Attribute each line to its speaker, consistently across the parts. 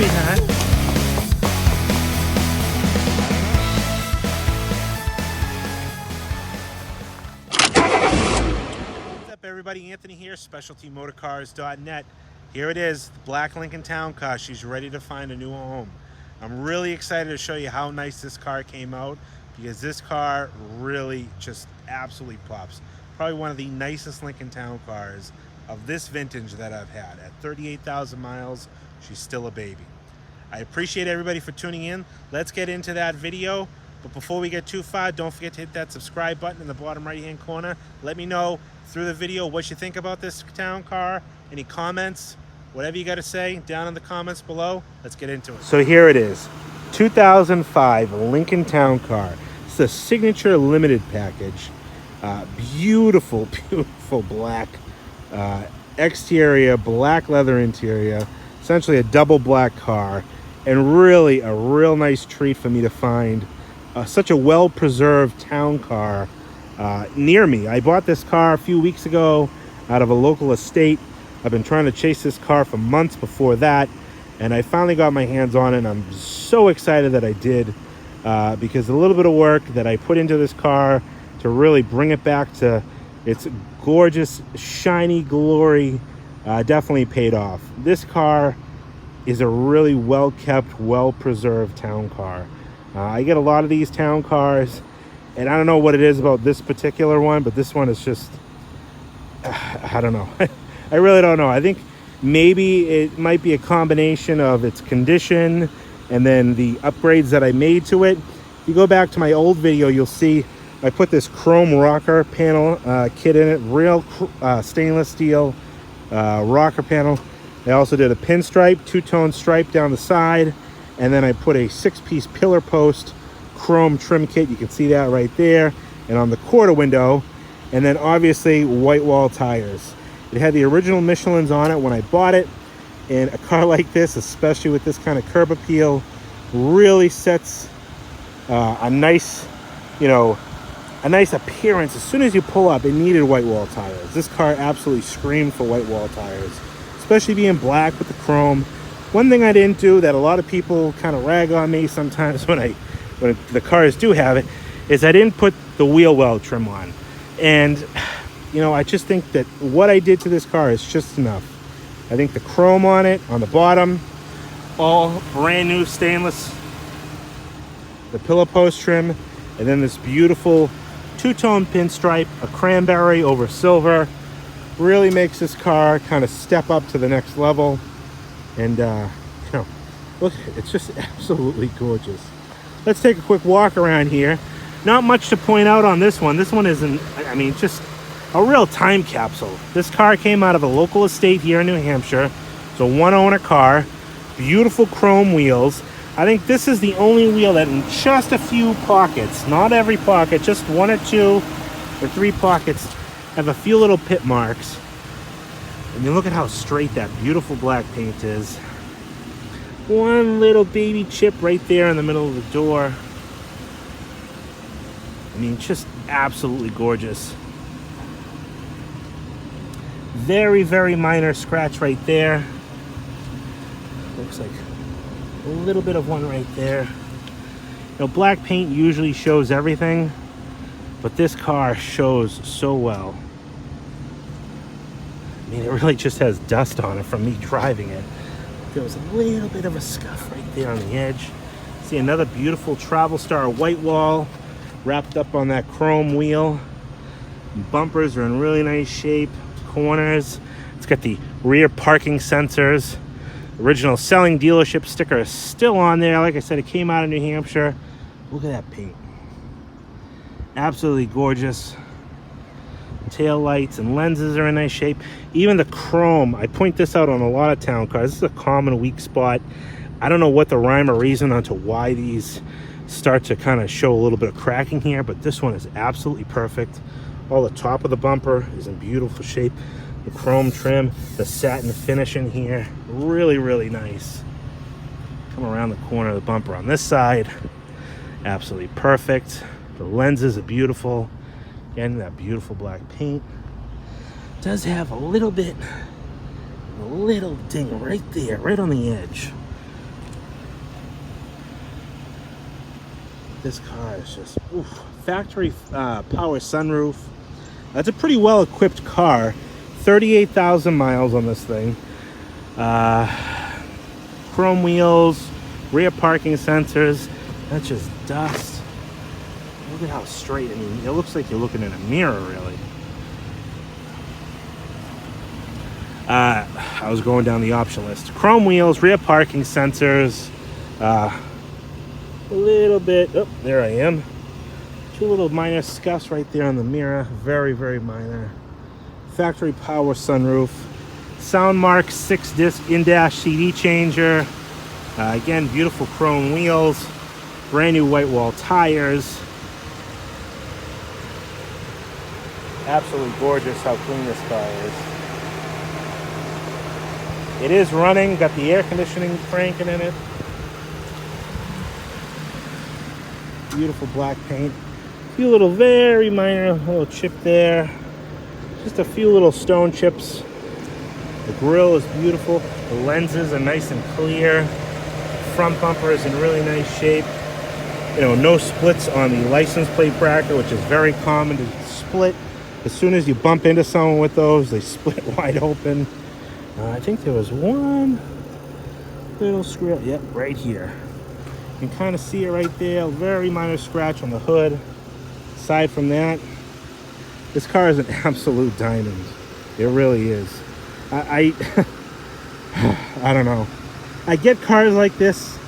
Speaker 1: sweetheart. What's up, everybody? Anthony here, SpecialtyMotorcars.net. Here it is, the black Lincoln Town Car. She's ready to find a new home. I'm really excited to show you how nice this car came out, because this car really just absolutely pops. Probably one of the nicest Lincoln Town cars of this vintage that I've had. At 38,000 miles, she's still a baby. I appreciate everybody for tuning in. Let's get into that video. But before we get too far, don't forget to hit that subscribe button in the bottom right-hand corner. Let me know through the video what you think about this town car. Any comments, whatever you got to say down in the comments below. Let's get into it. So here it is, 2005 Lincoln Town Car. It's a signature limited package. Beautiful, beautiful black exterior, black leather interior. Essentially a double black car, and really a real nice treat for me to find such a well-preserved town car near me. I bought this car a few weeks ago out of a local estate. I've been trying to chase this car for months before that, and I finally got my hands on it, and I'm so excited that I did, because a little bit of work that I put into this car to really bring it back to its gorgeous, shiny glory definitely paid off. This car is a really well-kept, well-preserved town car. I get a lot of these town cars, and I don't know what it is about this particular one, but this one is just, I don't know. I really don't know. I think maybe it might be a combination of its condition and then the upgrades that I made to it. If you go back to my old video, you'll see I put this chrome rocker panel kit in it, real stainless steel rocker panel. I also did a pinstripe, two-tone stripe down the side, and then I put a 6-piece pillar post chrome trim kit. You can see that right there, and on the quarter window, and then obviously white wall tires. It had the original Michelins on it when I bought it, and a car like this, especially with this kind of curb appeal, really sets a nice, a nice appearance. As soon as you pull up, it needed white wall tires. This car absolutely screamed for white wall tires, especially being black with the chrome. One thing I didn't do that a lot of people kind of rag on me sometimes when the cars do have it, is I didn't put the wheel well trim on. And I just think that what I did to this car is just enough. I think the chrome on it, on the bottom, all brand new stainless, the pillow post trim, and then this beautiful two-tone pinstripe, a cranberry over silver, really makes this car kind of step up to the next level. And look, it's just absolutely gorgeous. Let's take a quick walk around here. Not much to point out on this one. This one isn't, just a real time capsule. This car came out of a local estate here in New Hampshire. It's a one-owner car, beautiful chrome wheels. I think this is the only wheel that in just a few pockets, not every pocket, just one or two or three pockets, have a few little pit marks. And you look at how straight that beautiful black paint is. One little baby chip right there in the middle of the door. Just absolutely gorgeous. Very, very minor scratch right there. Looks like a little bit of one right there. Black paint usually shows everything, but this car shows so well. It really just has dust on it from me driving it. There was a little bit of a scuff right there on the edge. See another beautiful Travel Star white wall wrapped up on that chrome wheel. Bumpers are in really nice shape. Corners. It's got the rear parking sensors. Original selling dealership sticker is still on there. Like I said, it came out of New Hampshire. Look at that paint. Absolutely gorgeous. Tail lights and lenses are in nice shape. Even the chrome, I point this out on a lot of town cars. This is a common weak spot. I don't know what the rhyme or reason onto why these start to kind of show a little bit of cracking here, but this one is absolutely perfect. All the top of the bumper is in beautiful shape. The chrome trim, the satin finish in here, really, really nice. Come around the corner of the bumper on this side, absolutely perfect. The lenses are beautiful. Again, that beautiful black paint. Does have a little ding right there, right on the edge. This car is just factory power sunroof. That's a pretty well equipped car. 38,000 miles on this thing. Chrome wheels, rear parking sensors. That's just dust. Look at how straight. I mean, it looks like you're looking in a mirror, really. I was going down the option list. Chrome wheels, rear parking sensors. A little bit. Oh, there I am. Two little minor scuffs right there on the mirror. Very, very minor. Factory power sunroof. Soundmark 6-disc in-dash CD changer. Again, beautiful chrome wheels. Brand new white wall tires. Absolutely gorgeous how clean this car is. It is running. Got the air conditioning cranking in it. Beautiful black paint. A few little very minor little chip there. Just a few little stone chips. The grille is beautiful. The lenses are nice and clear. Front bumper is in really nice shape. You know, no splits on the license plate bracket, which is very common to split. As soon as you bump into someone with those, they split wide open. I think there was one little scratch. Yep, right here. You can kind of see it right there. A very minor scratch on the hood. Aside from that, this car is an absolute diamond. It really is. I don't know. I get cars like this,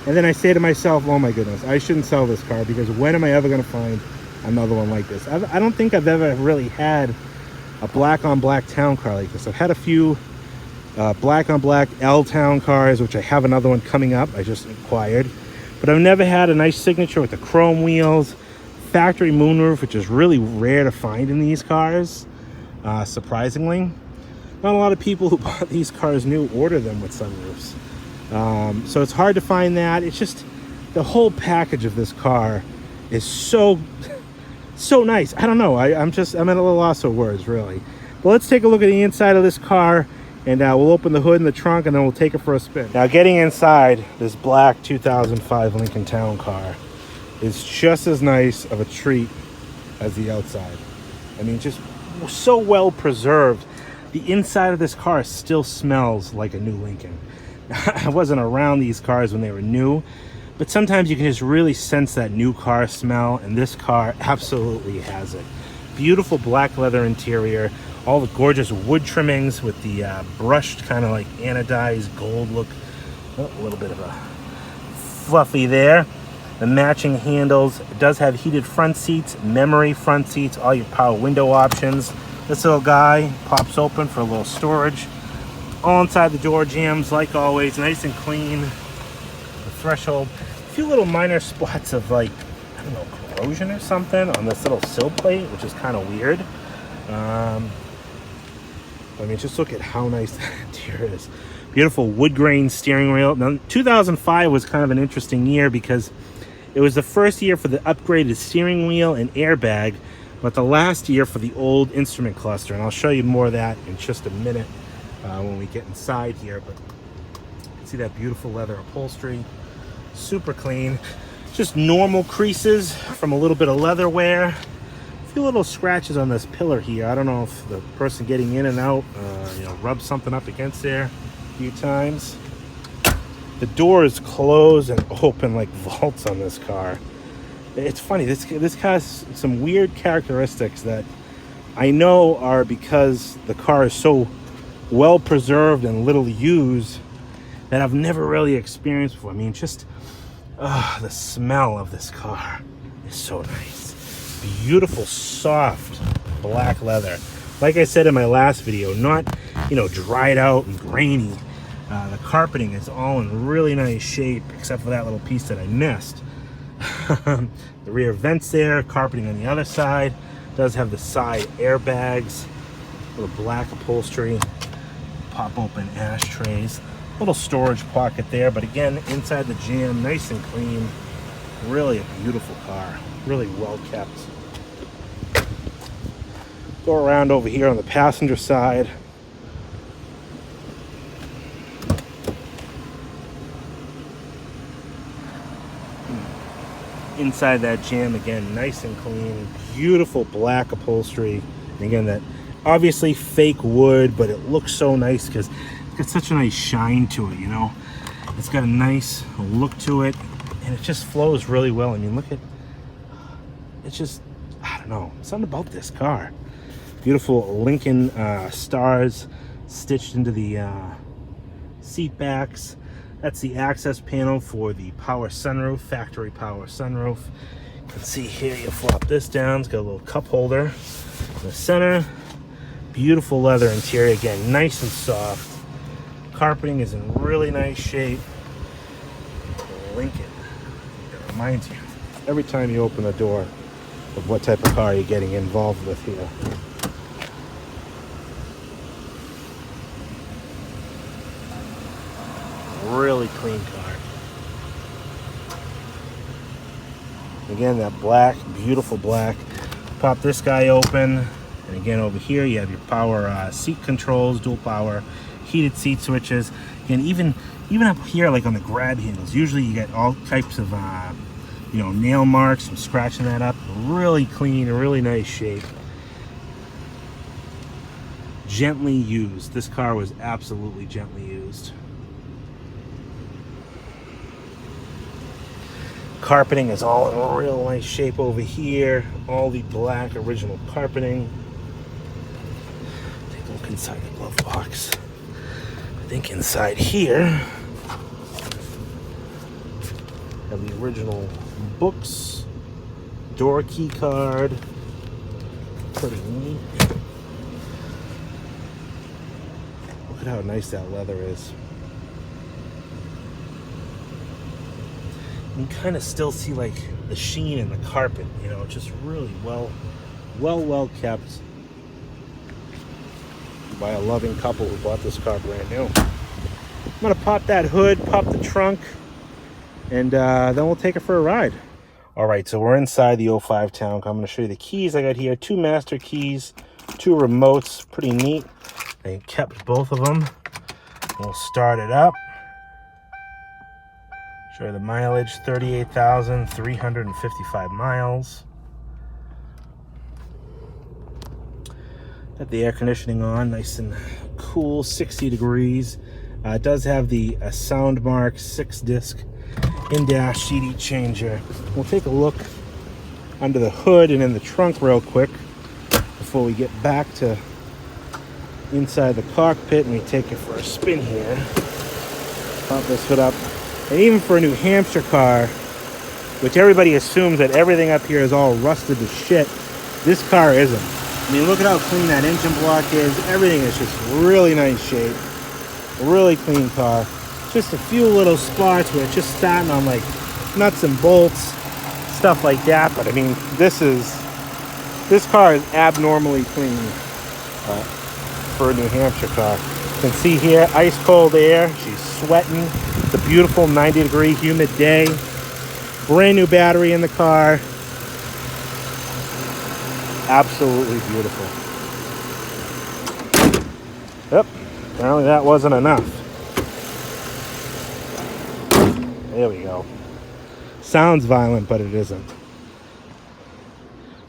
Speaker 1: and then I say to myself, oh my goodness, I shouldn't sell this car, because when am I ever going to find another one like this? I don't think I've ever really had a black on black town car like this. I've had a few black on black L town cars, which I have another one coming up. I just acquired. But I've never had a nice signature with the chrome wheels, factory moonroof, which is really rare to find in these cars, surprisingly. Not a lot of people who bought these cars new order them with sunroofs. So it's hard to find that. It's just the whole package of this car is so nice. I don't know. I'm at a little loss of words, really. But let's take a look at the inside of this car, and we'll open the hood and the trunk, and then we'll take it for a spin. Now, getting inside this black 2005 Lincoln Town car is just as nice of a treat as the outside. I mean, just so well preserved. The inside of this car still smells like a new Lincoln. I wasn't around these cars when they were new, but sometimes you can just really sense that new car smell, and this car absolutely has it. Beautiful black leather interior, all the gorgeous wood trimmings with the brushed kind of like anodized gold look. Oh, a little bit of a fluffy there. The matching handles. It does have heated front seats, memory front seats, all your power window options. This little guy pops open for a little storage. All inside the door jambs, like always, nice and clean. The threshold. A few little minor spots of, like, I don't know, corrosion or something on this little sill plate, which is kind of weird. I mean, just look at how nice that interior is. Beautiful wood grain steering wheel. Now, 2005 was kind of an interesting year because it was the first year for the upgraded steering wheel and airbag, but the last year for the old instrument cluster. And I'll show you more of that in just a minute when we get inside here. But you can see that beautiful leather upholstery. Super clean. Just normal creases from a little bit of leather wear. A few little scratches on this pillar here. I don't know if the person getting in and out rubbed something up against there a few times. The door is closed and open like vaults on this car. It's funny, this car has some weird characteristics that I know are because the car is so well preserved and little used that I've never really experienced before. I mean, just the smell of this car is so nice. Beautiful, soft black leather. Like I said in my last video, not, dried out and grainy. The carpeting is all in really nice shape, except for that little piece that I missed. The rear vents there, carpeting on the other side. Does have the side airbags, little black upholstery, pop open ashtrays, little storage pocket there, but again, inside the jam, nice and clean. Really a beautiful car, really well kept. Go around over here on the passenger side. inside that jam, again, nice and clean, beautiful black upholstery. And again, that obviously fake wood, but it looks so nice because it's got such a nice shine to it, you know. It's got a nice look to it, and it just flows really well. I mean, look at, it's just, I don't know, something about this car. Beautiful Lincoln stars stitched into the seat backs. That's the access panel for the power sunroof, factory power sunroof. You can see here, you flop this down, it's got a little cup holder in the center. Beautiful leather interior, again, nice and soft. Carpeting is in really nice shape. Lincoln, it reminds you every time you open the door of what type of car you're getting involved with here. Really clean car. Again, that black, beautiful black. Pop this guy open, and again over here you have your power seat controls, dual power, heated seat switches. And even up here, like on the grab handles, usually you get all types of you know, nail marks from scratching that up. Really clean, really nice shape. Gently used. This car was absolutely gently used. Carpeting is all in a real nice shape over here. All the black original carpeting. Take a look inside the glove box. I think inside here have the original books, door key card. Pretty neat. Look at how nice that leather is. You can kind of still see like the sheen in the carpet, you know, just really well kept by a loving couple who bought this car brand new. I'm gonna pop that hood, pop the trunk, and then we'll take it for a ride. All right, so we're inside the 05 Town Car. I'm gonna show you the keys I got here. 2 master keys, 2 remotes, pretty neat. I kept both of them. We'll start it up. Show you the mileage, 38,355 miles. Got the air conditioning on, nice and cool, 60 degrees. It does have the Soundmark 6-disc in-dash CD changer. We'll take a look under the hood and in the trunk real quick before we get back to inside the cockpit and we take it for a spin here. Pop this hood up. And even for a New Hampshire car, which everybody assumes that everything up here is all rusted to shit, this car isn't. I mean, look at how clean that engine block is. Everything is just really nice shape. Really clean car. Just a few little spots where it's just starting on like nuts and bolts, stuff like that. But I mean, this car is abnormally clean for a New Hampshire car. You can see here, ice cold air. She's sweating. It's a beautiful 90-degree humid day. Brand new battery in the car. Absolutely beautiful. Yep, apparently that wasn't enough. There we go. Sounds violent, but it isn't.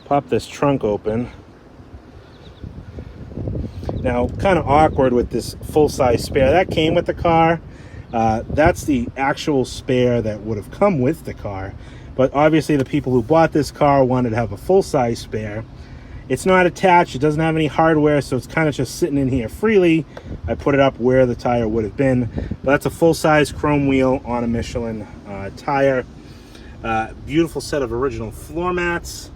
Speaker 1: Pop this trunk open. Now, kind of awkward with this full-size spare. That came with the car. That's the actual spare that would have come with the car. But obviously the people who bought this car wanted to have a full-size spare. It's not attached. It doesn't have any hardware, so it's kind of just sitting in here freely. I put it up where the tire would have been. But that's a full-size chrome wheel on a Michelin tire. Beautiful set of original floor mats.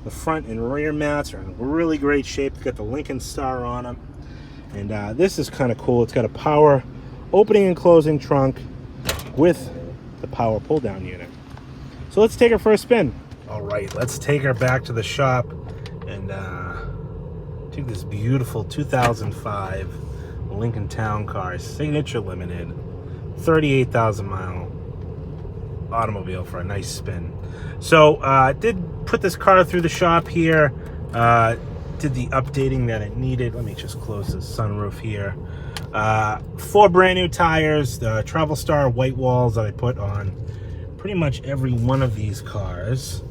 Speaker 1: The front and rear mats are in really great shape. It's got the Lincoln Star on them. And this is kind of cool. It's got a power opening and closing trunk with the power pull-down unit. So let's take her for a spin. All right, let's take her back to the shop and take this beautiful 2005 Lincoln Town Car, Signature Limited, 38,000 mile automobile for a nice spin. So did put this car through the shop here, did the updating that it needed. Let me just close the sunroof here. 4 brand new tires, the Travel Star white walls that I put on pretty much every one of these cars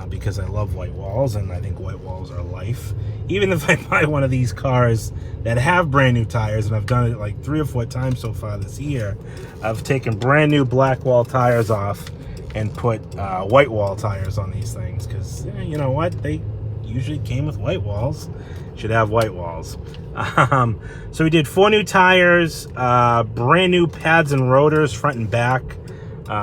Speaker 1: because I love white walls, and I think white walls are life. Even if I buy one of these cars that have brand new tires, and I've done it like 3 or 4 times so far this year, I've taken brand new black wall tires off and put white wall tires on these things, because you know what, they usually came with white walls. Should have white walls. So we did 4 new tires, brand new pads and rotors front and back.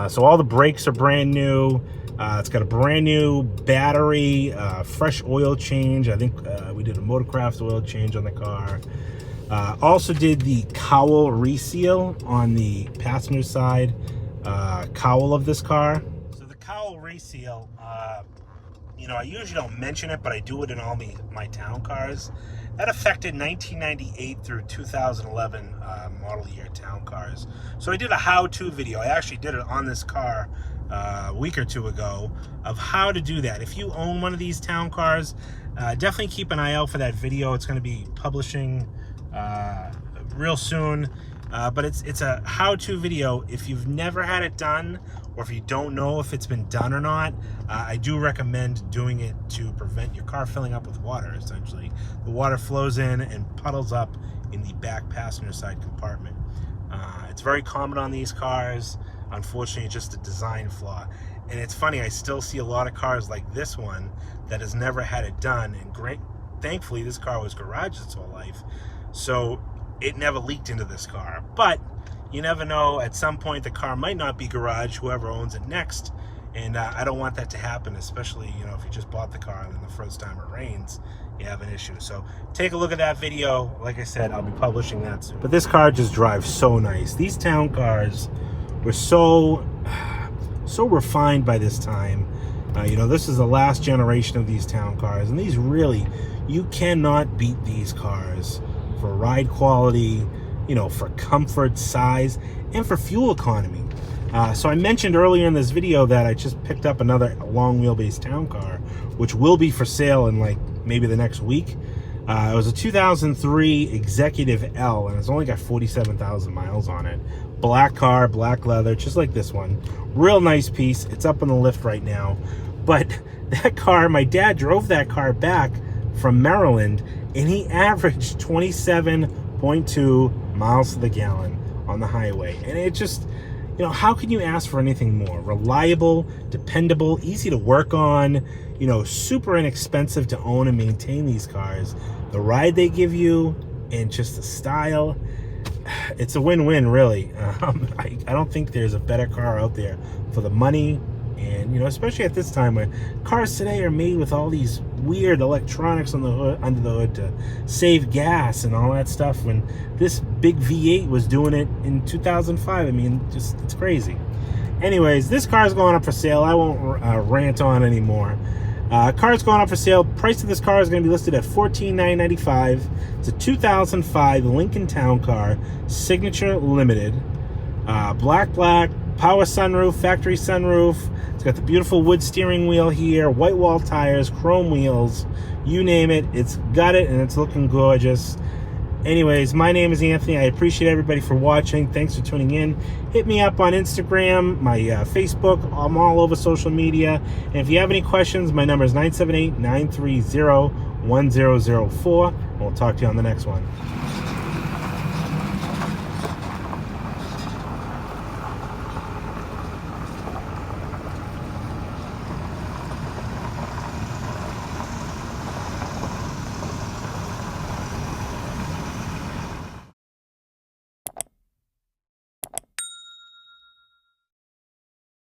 Speaker 1: So all the brakes are brand new. It's got a brand new battery, fresh oil change. I think we did a Motorcraft oil change on the car. Also did the cowl reseal on the passenger side cowl of this car. So the cowl reseal, you know, I usually don't mention it, but I do it in all my town cars. That affected 1998 through 2011 model year town cars. So I did a how-to video. I actually did it on this car a week or 2 ago of how to do that. If you own one of these town cars, definitely keep an eye out for that video. It's going to be publishing real soon. But it's a how-to video. If you've never had it done, or if you don't know if it's been done or not, I do recommend doing it to prevent your car filling up with water, essentially. The water flows in and puddles up in the back passenger side compartment. It's very common on these cars. Unfortunately, it's just a design flaw. And it's funny, I still see a lot of cars like this one that has never had it done. And thankfully, this car was garaged its whole life, so it never leaked into this car. But you never know, at some point the car might not be garage, whoever owns it next, and I don't want that to happen, especially, you know, if you just bought the car and then the first time it rains, you have an issue. So take a look at that video. Like I said, I'll be publishing that soon. But this car just drives so nice. These town cars were so refined by this time. You know, this is the last generation of these town cars, and these really, you cannot beat these cars for ride quality, you know, for comfort, size, and for fuel economy. So I mentioned earlier in this video that I just picked up another long wheelbase town car, which will be for sale in like maybe the next week. It was a 2003 Executive L, and it's only got 47,000 miles on it. Black car, black leather, just like this one. Real nice piece. It's up on the lift right now. But that car, my dad drove that car back from Maryland, and he averaged 27.2 miles to the gallon on the highway. And it just, you know, how can you ask for anything more? Reliable, dependable, easy to work on, you know, super inexpensive to own and maintain these cars. The ride they give you and just the style, it's a win-win, really. I don't think there's a better car out there for the money. And, you know, especially at this time when cars today are made with all these weird electronics on the hood, under the hood, to save gas and all that stuff, when this big V8 was doing it in 2005. I mean, just, it's crazy. Anyways, this car's going up for sale. I won't rant on anymore. Car's going up for sale. Price of this car is going to be listed at $14,995. It's a 2005 Lincoln Town Car, Signature Limited. Black, power sunroof, factory sunroof. It's got the beautiful wood steering wheel here, white wall tires, chrome wheels, you name it. It's got it, and it's looking gorgeous. Anyways, my name is Anthony. I appreciate everybody for watching. Thanks for tuning in. Hit me up on Instagram, my Facebook. I'm all over social media. And if you have any questions, my number is 978-930-1004. We'll talk to you on the next one.